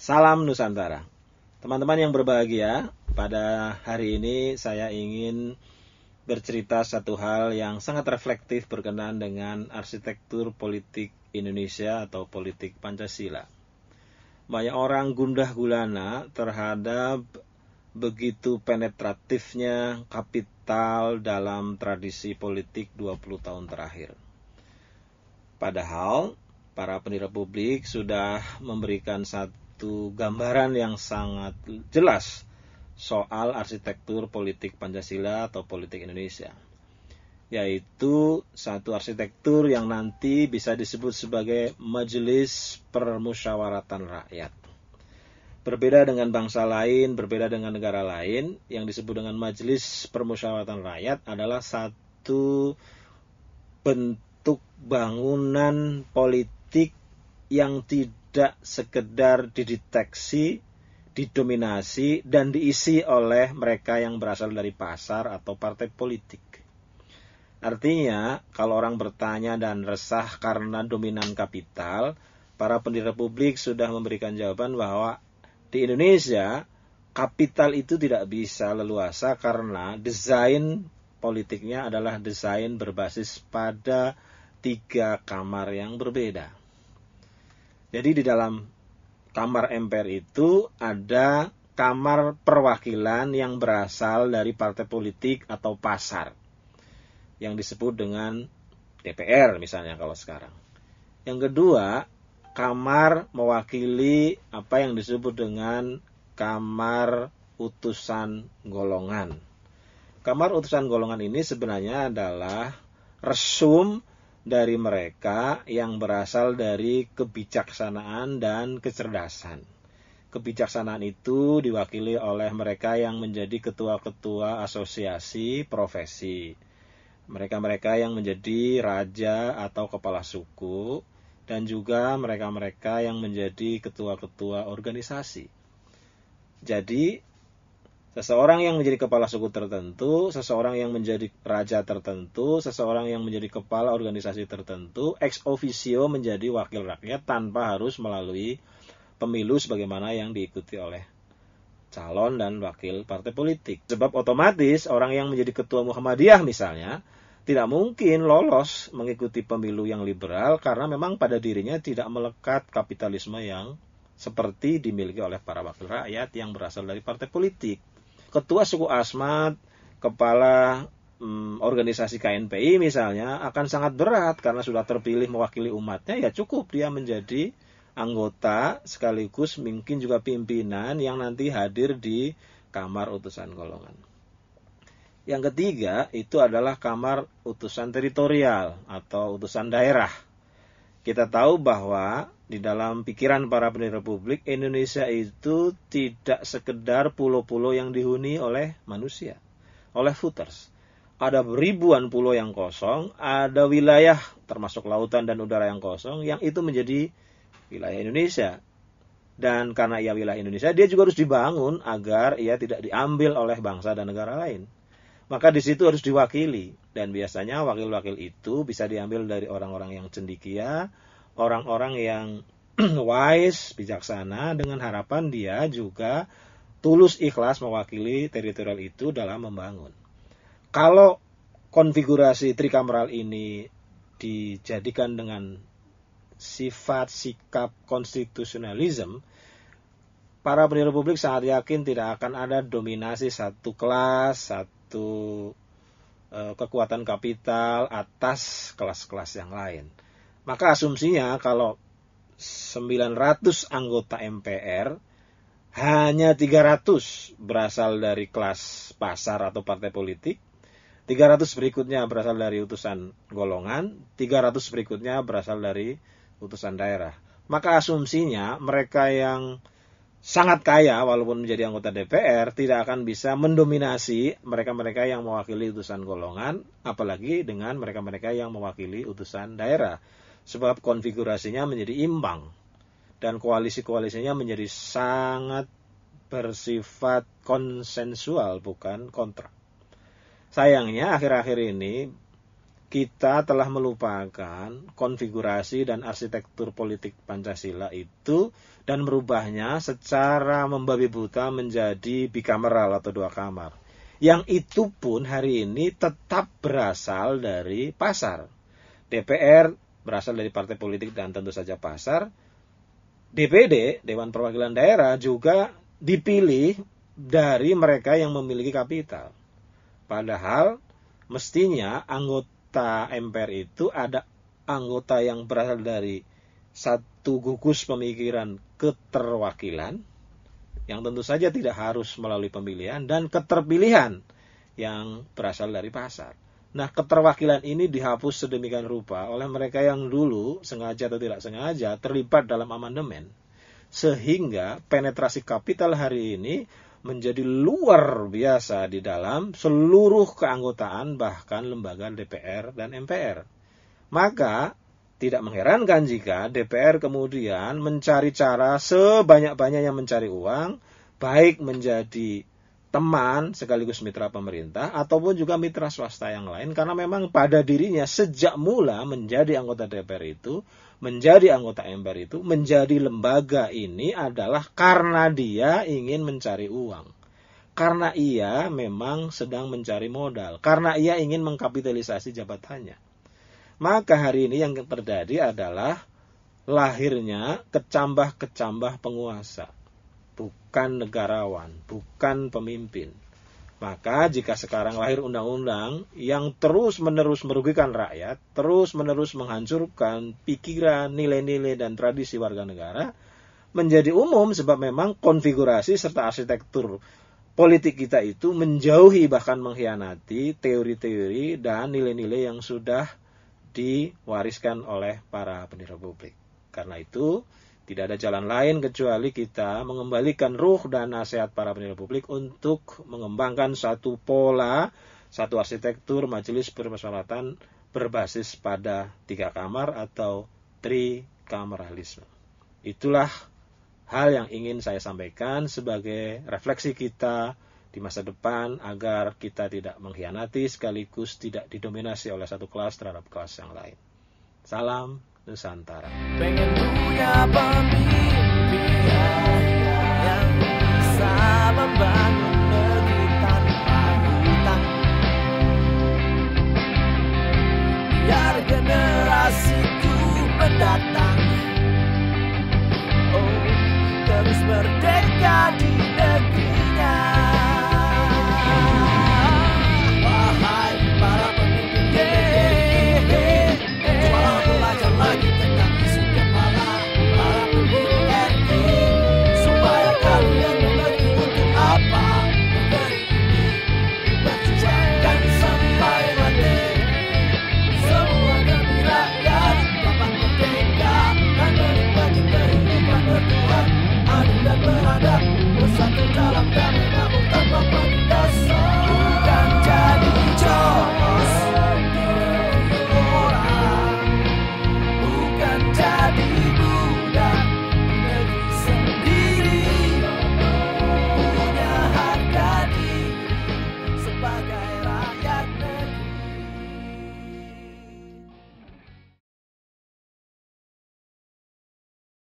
Salam Nusantara. Teman-teman yang berbahagia, pada hari ini saya ingin bercerita satu hal yang sangat reflektif berkenaan dengan arsitektur politik Indonesia atau politik Pancasila. Banyak orang gundah gulana terhadap begitu penetratifnya kapital dalam tradisi politik 20 tahun terakhir. Padahal para pendiri republik sudah memberikan satu gambaran yang sangat jelas soal arsitektur politik Pancasila atau politik Indonesia, yaitu satu arsitektur yang nanti bisa disebut sebagai Majelis Permusyawaratan Rakyat. Berbeda dengan bangsa lain, berbeda dengan negara lain, yang disebut dengan Majelis Permusyawaratan Rakyat adalah satu bentuk bangunan politik yang tidak sekedar dideteksi, didominasi, dan diisi oleh mereka yang berasal dari pasar atau partai politik. Artinya, kalau orang bertanya dan resah karena dominan kapital, para pendiri republik sudah memberikan jawaban bahwa di Indonesia, kapital itu tidak bisa leluasa karena desain politiknya adalah desain berbasis pada 3 kamar yang berbeda. Jadi di dalam kamar MPR itu ada kamar perwakilan yang berasal dari partai politik atau pasar, yang disebut dengan DPR misalnya kalau sekarang. Yang kedua, kamar mewakili apa yang disebut dengan kamar utusan golongan. Kamar utusan golongan ini sebenarnya adalah resum dari mereka yang berasal dari kebijaksanaan dan kecerdasan. Kebijaksanaan itu diwakili oleh mereka yang menjadi ketua-ketua asosiasi profesi. Mereka-mereka yang menjadi raja atau kepala suku, dan juga mereka-mereka yang menjadi ketua-ketua organisasi. Jadi, seseorang yang menjadi kepala suku tertentu, seseorang yang menjadi raja tertentu, seseorang yang menjadi kepala organisasi tertentu, ex officio menjadi wakil rakyat tanpa harus melalui pemilu sebagaimana yang diikuti oleh calon dan wakil partai politik. Sebab otomatis orang yang menjadi ketua Muhammadiyah misalnya, tidak mungkin lolos mengikuti pemilu yang liberal karena memang pada dirinya tidak melekat kapitalisme yang seperti dimiliki oleh para wakil rakyat yang berasal dari partai politik. Ketua suku Asmat, kepala organisasi KNPI misalnya akan sangat berat karena sudah terpilih mewakili umatnya, ya cukup dia menjadi anggota sekaligus mungkin juga pimpinan yang nanti hadir di kamar utusan golongan. Yang ketiga itu adalah kamar utusan teritorial atau utusan daerah. Kita tahu bahwa di dalam pikiran para pendiri republik, Indonesia itu tidak sekedar pulau-pulau yang dihuni oleh manusia, oleh voters. Ada ribuan pulau yang kosong, ada wilayah termasuk lautan dan udara yang kosong, yang itu menjadi wilayah Indonesia. Dan karena ia wilayah Indonesia, dia juga harus dibangun agar ia tidak diambil oleh bangsa dan negara lain. Maka di situ harus diwakili, dan biasanya wakil-wakil itu bisa diambil dari orang-orang yang cendekia, orang-orang yang wise, bijaksana, dengan harapan dia juga tulus ikhlas mewakili teritorial itu dalam membangun. Kalau konfigurasi trikameral ini dijadikan dengan sifat sikap konstitusionalisme, para pendiri republik sangat yakin tidak akan ada dominasi satu kelas, satu kekuatan kapital atas kelas-kelas yang lain. Maka asumsinya kalau 900 anggota MPR, hanya 300 berasal dari kelas pasar atau partai politik, 300 berikutnya berasal dari utusan golongan, 300 berikutnya berasal dari utusan daerah. Maka asumsinya mereka yang sangat kaya walaupun menjadi anggota DPR tidak akan bisa mendominasi mereka-mereka yang mewakili utusan golongan, apalagi dengan mereka-mereka yang mewakili utusan daerah. Sebab konfigurasinya menjadi imbang dan koalisi-koalisinya menjadi sangat bersifat konsensual, bukan kontrak. Sayangnya akhir-akhir ini kita telah melupakan konfigurasi dan arsitektur politik Pancasila itu dan merubahnya secara membabi buta menjadi bicameral atau 2 kamar. Yang itu pun hari ini tetap berasal dari pasar. DPR berasal dari partai politik dan tentu saja pasar. DPD, Dewan Perwakilan Daerah, juga dipilih dari mereka yang memiliki kapital. Padahal mestinya anggota MPR itu ada anggota yang berasal dari satu gugus pemikiran keterwakilan, yang tentu saja tidak harus melalui pemilihan, dan keterpilihan yang berasal dari pasar. Nah, keterwakilan ini dihapus sedemikian rupa oleh mereka yang dulu sengaja atau tidak sengaja terlibat dalam amandemen, sehingga penetrasi kapital hari ini menjadi luar biasa di dalam seluruh keanggotaan bahkan lembaga DPR dan MPR. Maka tidak mengherankan jika DPR kemudian mencari cara sebanyak-banyaknya mencari uang, baik menjadi teman sekaligus mitra pemerintah ataupun juga mitra swasta yang lain, karena memang pada dirinya sejak mula menjadi anggota DPR itu, menjadi anggota MPR itu, menjadi lembaga ini adalah karena dia ingin mencari uang, karena ia memang sedang mencari modal, karena ia ingin mengkapitalisasi jabatannya. Maka hari ini yang terjadi adalah lahirnya kecambah-kecambah penguasa, bukan negarawan, bukan pemimpin. Maka jika sekarang lahir undang-undang yang terus-menerus merugikan rakyat, terus-menerus menghancurkan pikiran, nilai-nilai, dan tradisi warga negara, menjadi umum sebab memang konfigurasi serta arsitektur politik kita itu menjauhi bahkan mengkhianati teori-teori dan nilai-nilai yang sudah diwariskan oleh para pendiri republik. Karena itu, tidak ada jalan lain kecuali kita mengembalikan ruh dan nasihat para pendiri republik untuk mengembangkan satu pola, satu arsitektur majelis permusyawaratan berbasis pada 3 kamar atau trikameralisme. Itulah hal yang ingin saya sampaikan sebagai refleksi kita di masa depan agar kita tidak mengkhianati sekaligus tidak didominasi oleh satu kelas terhadap kelas yang lain. Salam Nusantara. Pengen punya